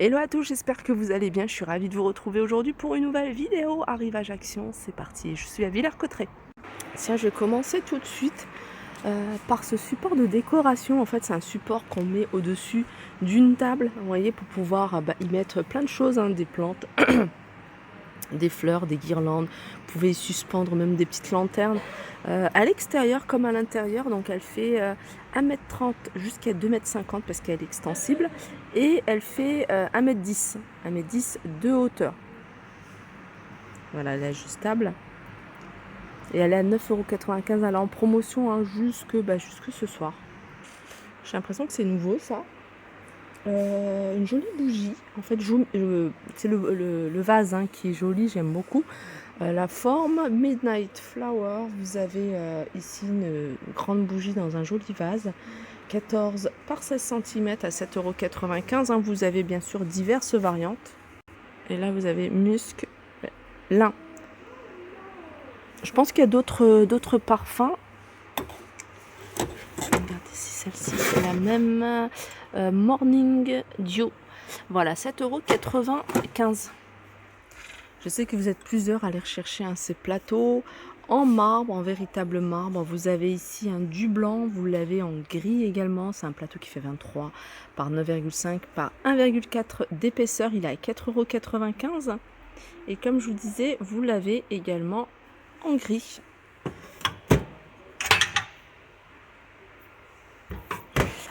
Hello à tous, j'espère que vous allez bien. Je suis ravie de vous retrouver aujourd'hui pour une nouvelle vidéo Arrivage Action. C'est parti, je suis à Villers-Cotterêts. Tiens, je vais commencer tout de suite par ce support de décoration. En fait, c'est un support qu'on met au-dessus d'une table, vous voyez, pour pouvoir y mettre plein de choses, hein, des plantes, des fleurs, des guirlandes. Vous pouvez y suspendre même des petites lanternes à l'extérieur comme à l'intérieur. Donc elle fait 1m30 jusqu'à 2m50 parce qu'elle est extensible. Et elle fait 1m10 de hauteur. Voilà, elle est ajustable. Et elle est à 9,95 €. Elle est en promotion, hein, jusque ce soir. J'ai l'impression que c'est nouveau, ça. Une jolie bougie. En fait, c'est le vase, hein, qui est joli, j'aime beaucoup. La forme Midnight Flower. Vous avez ici une grande bougie dans un joli vase. 14 par 16 cm à 7,95 €. Hein. Vous avez bien sûr diverses variantes. Et là, vous avez musc, lin. Je pense qu'il y a d'autres parfums. Regardez si celle-ci, c'est la même. Morning Dew. Voilà, 7,95 €. Je sais que vous êtes plusieurs à aller rechercher ces plateaux en marbre, en véritable marbre. Vous avez ici un du blanc, vous l'avez en gris également. C'est un plateau qui fait 23 par 9,5 par 1,4 d'épaisseur. Il est à 4,95 €. Et comme je vous disais, vous l'avez également en gris.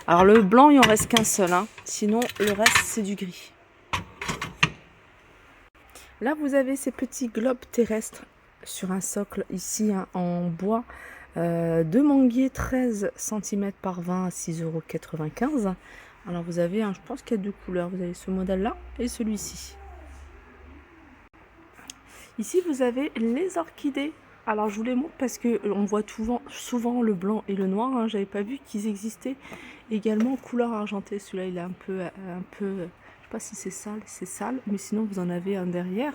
Alors le blanc, il en reste qu'un seul, hein. Sinon le reste c'est du gris. Là vous avez ces petits globes terrestres sur un socle ici, hein, en bois de manguier, 13 cm par 20 à 6,95 €. Alors vous avez, je pense qu'il y a deux couleurs, vous avez ce modèle là et celui-ci. Ici vous avez les orchidées. Alors je vous les montre parce que on voit souvent le blanc et le noir, hein. J'avais pas vu qu'ils existaient également en couleur argentée. Celui-là il est un peu, je sais pas si c'est sale, mais sinon vous en avez un derrière.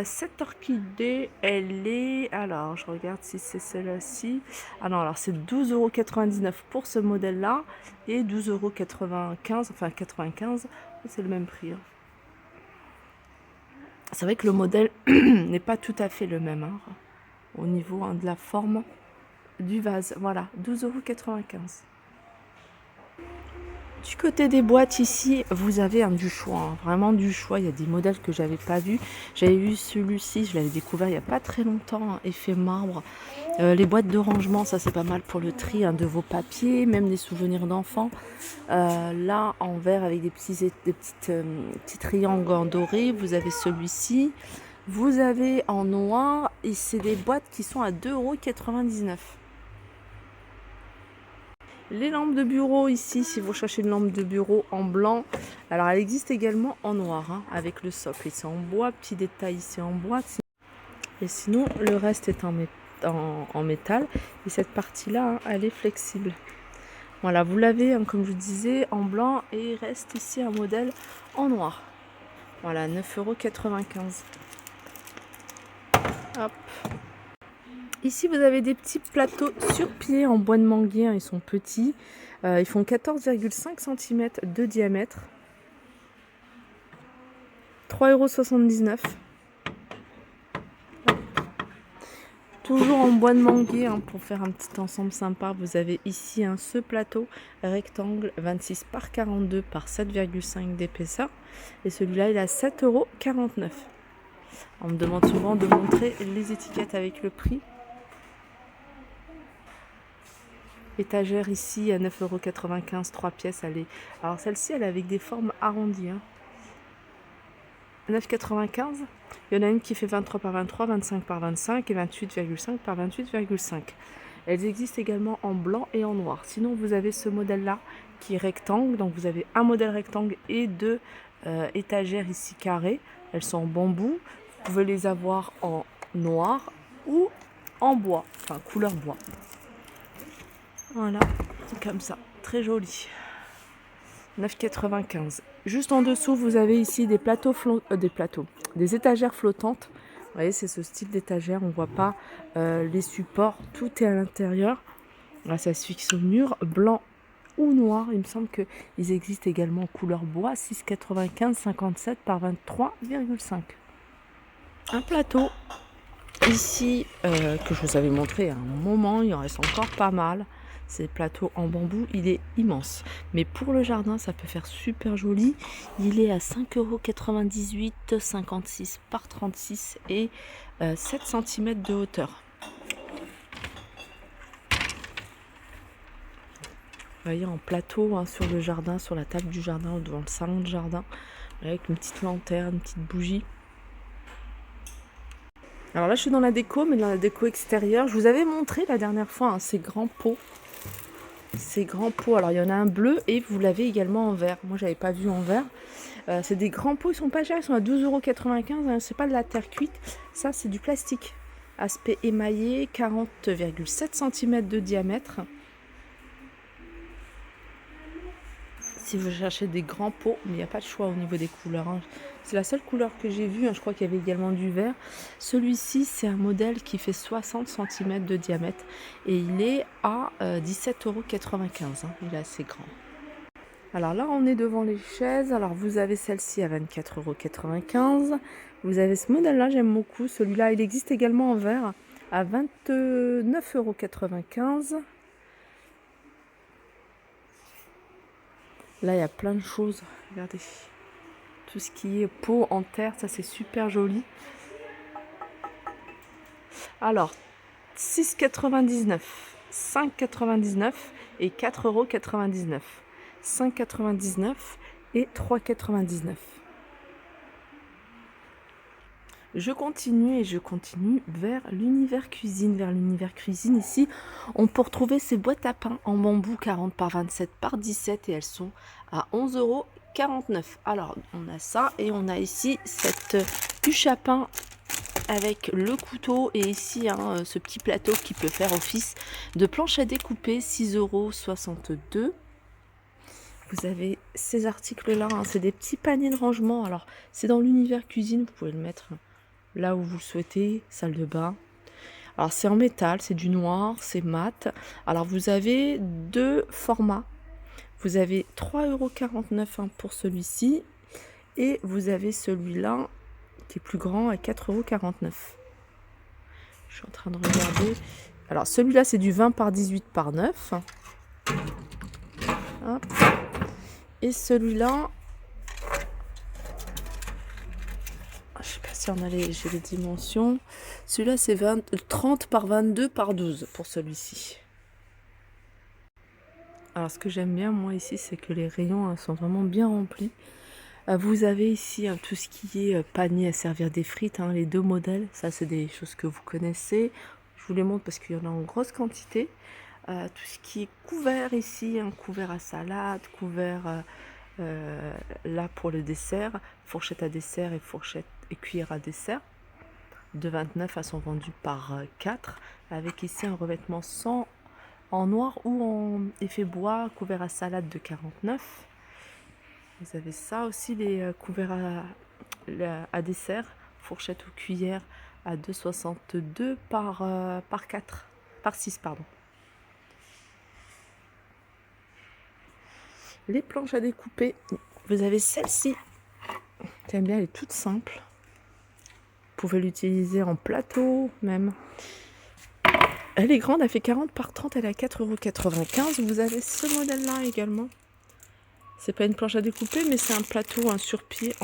Cette orchidée, elle est, alors je regarde si c'est celle-ci. Ah non, alors c'est 12,99 € pour ce modèle-là et 12,95 €, enfin 95, c'est le même prix, hein. C'est vrai que le modèle n'est pas tout à fait le même, hein, au niveau, hein, de la forme du vase. Voilà, 12,95 €. Du côté des boîtes ici, vous avez du choix, hein, vraiment du choix. Il y a des modèles que j'avais pas vus. J'avais vu celui-ci, je l'avais découvert il n'y a pas très longtemps, hein, effet marbre. Les boîtes de rangement, ça c'est pas mal pour le tri, hein, de vos papiers, même des souvenirs d'enfants. Là en vert avec des petits triangles en doré. Vous avez celui-ci. Vous avez en noir et c'est des boîtes qui sont à 2,99 €. Les lampes de bureau ici, si vous cherchez une lampe de bureau en blanc, alors elle existe également en noir, hein, avec le socle ici en bois, petit détail ici en bois. Et sinon le reste est en métal et cette partie-là, hein, elle est flexible. Voilà, vous l'avez, hein, comme je vous disais, en blanc et il reste ici un modèle en noir. Voilà, 9,95 €. Hop. Ici, vous avez des petits plateaux sur pied en bois de manguier, hein, ils sont petits. Ils font 14,5 cm de diamètre. 3,79 €. Toujours en bois de manguier, hein, pour faire un petit ensemble sympa. Vous avez ici, hein, ce plateau rectangle 26 par 42 par 7,5 d'épaisseur. Et celui-là, il est à 7,49 €. On me demande souvent de montrer les étiquettes avec le prix. Étagère ici à 9,95 €, 3 pièces. Alors celle-ci, elle est avec des formes arrondies, hein. 9,95 €. Il y en a une qui fait 23 par 23, 25 par 25 et 28,5 par 28,5. Elles existent également en blanc et en noir. Sinon, vous avez ce modèle-là qui est rectangle. Donc vous avez un modèle rectangle et deux étagères ici carrées. Elles sont en bambou. Vous pouvez les avoir en noir ou en bois, enfin couleur bois. Voilà, comme ça, très joli. 9,95 €. Juste en dessous, vous avez ici des des étagères flottantes. Vous voyez, c'est ce style d'étagère. On ne voit pas les supports, tout est à l'intérieur. Là, ça se fixe au mur, blanc ou noir. Il me semble qu'ils existent également en couleur bois, 6,95, 57 par 23,5. Un plateau ici que je vous avais montré à un moment, il en reste encore pas mal. C'est le plateau en bambou, il est immense. Mais pour le jardin, ça peut faire super joli. Il est à 5,98 €, 56 par 36 et 7 cm de hauteur. Vous voyez, en plateau hein, sur le jardin, sur la table du jardin ou devant le salon de jardin, avec une petite lanterne, une petite bougie. Alors là, je suis dans la déco, mais dans la déco extérieure. Je vous avais montré la dernière fois hein, ces grands pots. Ces grands pots, alors il y en a un bleu et vous l'avez également en vert. Moi, j'avais pas vu en vert. C'est des grands pots, ils sont pas chers, ils sont à 12,95 €. Hein, c'est pas de la terre cuite, ça c'est du plastique. Aspect émaillé, 40,7 cm de diamètre. Si vous cherchez des grands pots, mais il n'y a pas de choix au niveau des couleurs. Hein. C'est la seule couleur que j'ai vue. Hein. Je crois qu'il y avait également du vert. Celui-ci, c'est un modèle qui fait 60 cm de diamètre. Et il est à 17,95 €. Hein. Il est assez grand. Alors là, on est devant les chaises. Alors vous avez celle-ci à 24,95 €. Vous avez ce modèle-là, j'aime beaucoup. Celui-là, il existe également en vert à 29,95 €. Là, il y a plein de choses. Regardez. Tout ce qui est pot en terre, ça c'est super joli. Alors, 6,99 €, 5,99 € et 4,99 €. 5,99 € et 3,99 €. Je continue vers l'univers cuisine. Vers l'univers cuisine, ici, on peut retrouver ces boîtes à pain en bambou 40 par 27 par 17 et elles sont à 11,49 €. Alors, on a ça et on a ici cette huche à pain avec le couteau et ici hein, ce petit plateau qui peut faire office de planche à découper, 6,62 €. Vous avez ces articles-là, hein, c'est des petits paniers de rangement. Alors, c'est dans l'univers cuisine, vous pouvez le mettre là où vous le souhaitez, salle de bain. Alors, c'est en métal, c'est du noir, c'est mat. Alors, vous avez deux formats. Vous avez 3,49 € hein, pour celui-ci. Et vous avez celui-là qui est plus grand à 4,49 €. Je suis en train de regarder. Alors, celui-là, c'est du 20 par 18 par 9. Hop. Et celui-là, je sais pas si on a j'ai les dimensions. Celui-là, c'est 30 par 22 par 12 pour celui-ci. Alors, ce que j'aime bien, moi, ici, c'est que les rayons hein, sont vraiment bien remplis. Vous avez ici hein, tout ce qui est panier à servir des frites, hein, les deux modèles. Ça, c'est des choses que vous connaissez. Je vous les montre parce qu'il y en a en grosse quantité. Tout ce qui est couvert ici, un couvert à salade, couvert là pour le dessert, fourchette à dessert et fourchette et cuillère à dessert. De 29 elles sont vendues par 4, avec ici un revêtement sans en noir ou en effet bois, couvert à salade de 49. Vous avez ça aussi, les couverts à dessert, fourchette ou cuillère à 2,62 par 4, par 6 pardon. Les planches à découper, vous avez celle-ci. J'aime bien, elle est toute simple. Vous pouvez l'utiliser en plateau même. Elle est grande, elle fait 40 par 30, elle est à 4,95 €. Vous avez ce modèle-là également. C'est pas une planche à découper, mais c'est un plateau, un sur-pied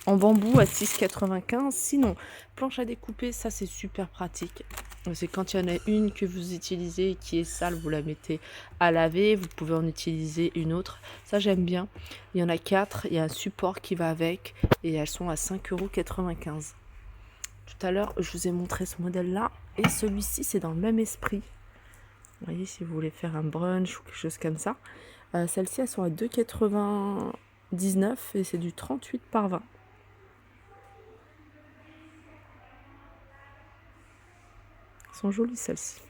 en bambou à 6,95 €. Sinon, planche à découper, ça c'est super pratique. C'est quand il y en a une que vous utilisez et qui est sale, vous la mettez à laver. Vous pouvez en utiliser une autre. Ça, j'aime bien. Il y en a 4. Il y a un support qui va avec. Et elles sont à 5,95 €. Tout à l'heure, je vous ai montré ce modèle-là. Et celui-ci, c'est dans le même esprit. Vous voyez, si vous voulez faire un brunch ou quelque chose comme ça. Celles-ci, elles sont à 2,99 € et c'est du 38 par 20. Elles sont jolies, celles-ci.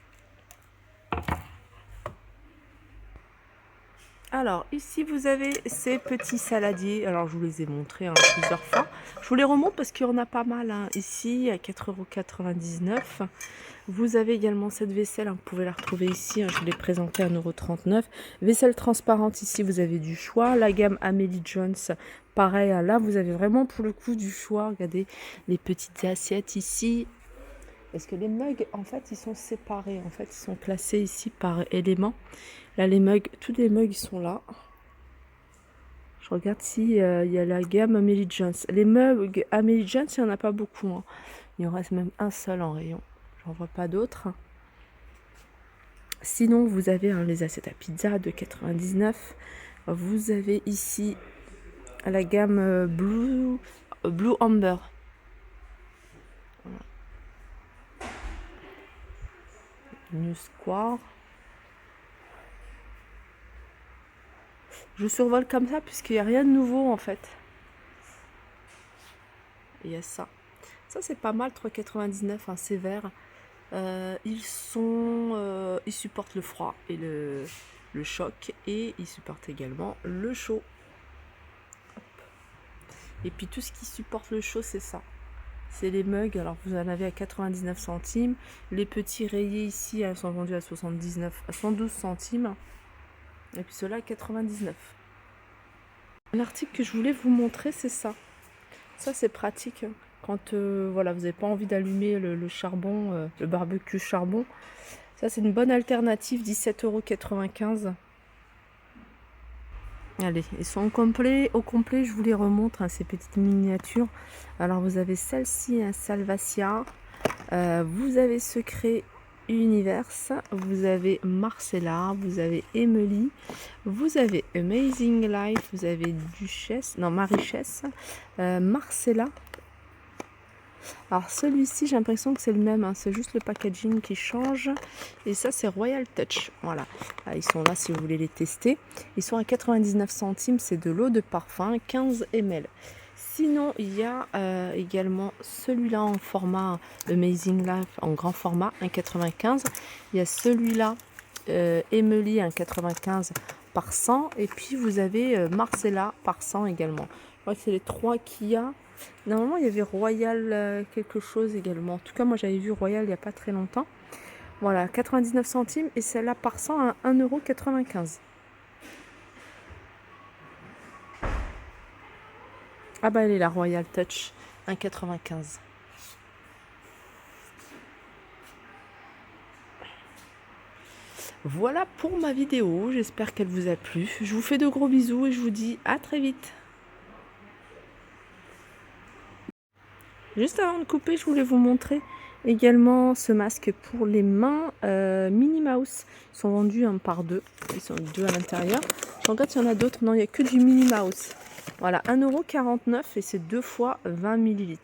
Alors, ici, vous avez ces petits saladiers. Alors, je vous les ai montrés plusieurs fois. Je vous les remonte parce qu'il y en a pas mal. Ici, à 4,99 €. Vous avez également cette vaisselle. Vous pouvez la retrouver ici. Je vous l'ai présentée à 1,39 €. Vaisselle transparente, ici, vous avez du choix. La gamme Amélie Jones, pareil. Là, vous avez vraiment pour le coup du choix. Regardez les petites assiettes ici. Parce que les mugs, en fait, ils sont séparés. En fait, ils sont classés ici par éléments. Là, les mugs, tous les mugs, ils sont là. Je regarde si il y a la gamme Amélie Jones. Les mugs Amélie Jones, il n'y en a pas beaucoup. Il en reste même un seul en rayon. J'en vois pas d'autres. Sinon, vous avez les assiettes à pizza de 99. Vous avez ici la gamme Blue Amber. Voilà. New Square. Je survole comme ça puisqu'il n'y a rien de nouveau en fait. Il y a ça. Ça c'est pas mal, 3,99 €, c'est vert. Ils supportent le froid et le choc et ils supportent également le chaud. Hop. Et puis tout ce qui supporte le chaud, c'est ça. C'est les mugs. Alors vous en avez à 99 centimes. Les petits rayés ici, elles sont vendues à 112 centimes. Et puis ceux-là à 99. L'article que je voulais vous montrer, c'est ça. Ça c'est pratique. Quand voilà, vous n'avez pas envie d'allumer le charbon, le barbecue charbon. Ça c'est une bonne alternative, 17,95 €. Allez, ils sont au complet, je vous les remontre, ces petites miniatures. Alors vous avez celle-ci, Salvacia, vous avez Secret Universe, vous avez Marcella, vous avez Emily, vous avez Amazing Life, vous avez Marichesse, Marcella. Alors celui-ci, j'ai l'impression que c'est le même, c'est juste le packaging qui change. Et ça, c'est Royal Touch. Voilà, ils sont là si vous voulez les tester. Ils sont à 99 centimes, c'est de l'eau de parfum, 15 ml. Sinon, il y a également celui-là en format Amazing Life, en grand format, 1,95 €. Il y a celui-là, Emily, 1,95 € par 100. Et puis, vous avez Marcella par 100 également. Je crois que c'est les trois qu'il y a. Normalement, il y avait Royal quelque chose également. En tout cas, moi, j'avais vu Royal il n'y a pas très longtemps. Voilà, 99 centimes. Et celle-là par 100 à 1,95 €. Ah bah, elle est la Royal Touch, 1,95 €. Voilà pour ma vidéo. J'espère qu'elle vous a plu. Je vous fais de gros bisous et je vous dis à très vite. Juste avant de couper, je voulais vous montrer également ce masque pour les mains Minnie Mouse. Ils sont vendus par deux. Ils sont deux à l'intérieur. Je regarde s'il y en a d'autres. Non, il n'y a que du Minnie Mouse. Voilà, 1,49 € et c'est 2 fois 20 ml.